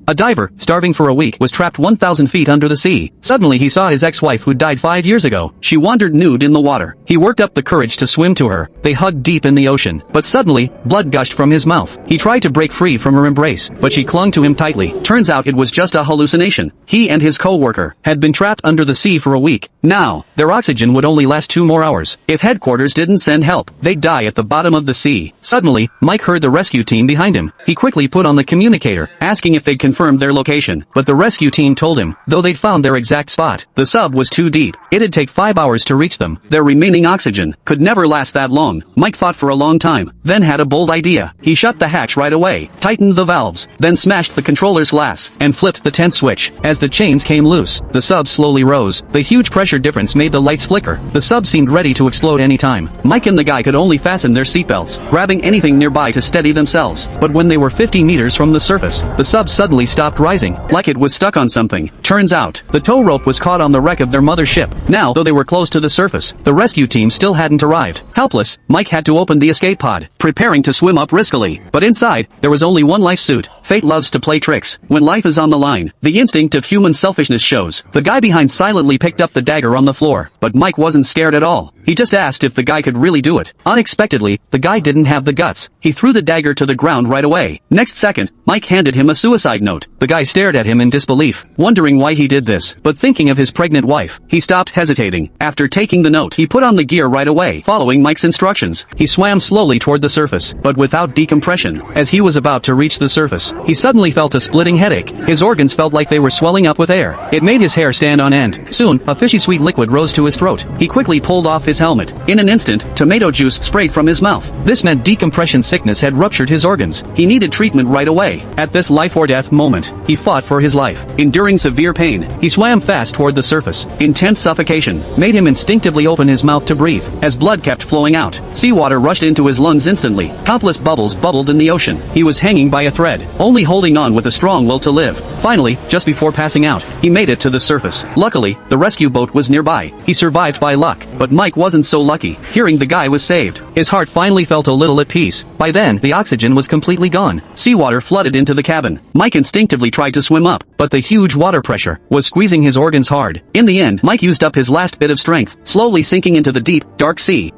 A diver, starving for a week, was trapped 1,000 feet under the sea. Suddenly he saw his ex-wife who died 5 years ago. She wandered nude in the water. He worked up the courage to swim to her. They hugged deep in the ocean. But suddenly, blood gushed from his mouth. He tried to break free from her embrace, but she clung to him tightly. Turns out it was just a hallucination. He and his co-worker had been trapped under the sea for a week. Now, their oxygen would only last 2 more hours. If headquarters didn't send help, they'd die at the bottom of the sea. Suddenly, Mike heard the rescue team behind him. He quickly put on the communicator, asking if they'd confirmed their location. But the rescue team told him, though they'd found their exact spot, the sub was too deep. It'd take 5 hours to reach them. Their remaining oxygen could never last that long. Mike thought for a long time, then had a bold idea. He shut the hatch right away, tightened the valves, then smashed the controller's glass, and flipped the tent switch. As the chains came loose, the sub slowly rose. The huge pressure difference made the lights flicker. The sub seemed ready to explode any time. Mike and the guy could only fasten their seatbelts, grabbing anything nearby to steady themselves. But when they were 50 meters from the surface, the sub suddenly stopped rising, like it was stuck on something. Turns out, the tow rope was caught on the wreck of their mother ship. Now, though they were close to the surface, the rescue team still hadn't arrived. Helpless, Mike had to open the escape pod, preparing to swim up riskily. But inside, there was only one life suit. Fate loves to play tricks. When life is on the line, the instinct of human selfishness shows. The guy behind silently picked up the dagger on the floor, but Mike wasn't scared at all. He just asked if the guy could really do it. Unexpectedly, the guy didn't have the guts. He threw the dagger to the ground right away. Next second, Mike handed him a suicide note. The guy stared at him in disbelief, wondering why he did this. But thinking of his pregnant wife, he stopped hesitating. After taking the note, he put on the gear right away, following Mike's instructions. He swam slowly toward the surface, but without decompression. As he was about to reach the surface, he suddenly felt a splitting headache. His organs felt like they were swelling up with air. It made his hair stand on end. Soon, a fishy sweet liquid rose to his throat. He quickly pulled off his helmet. In an instant, tomato juice sprayed from his mouth. This meant decompression sickness had ruptured his organs. He needed treatment right away. At this life or death moment, he fought for his life. Enduring severe pain, he swam fast toward the surface. Intense suffocation made him instinctively open his mouth to breathe. As blood kept flowing out, seawater rushed into his lungs instantly. Countless bubbles bubbled in the ocean. He was hanging by a thread, only holding on with a strong will to live. Finally, just before passing out, he made it to the surface. Luckily, the rescue boat was nearby. He survived by luck, but Mike wasn't so lucky. Hearing the guy was saved, his heart finally felt a little at peace. By then, the oxygen was completely gone. Seawater flooded into the cabin. Mike instinctively tried to swim up, but the huge water pressure was squeezing his organs hard. In the end, Mike used up his last bit of strength, slowly sinking into the deep, dark sea.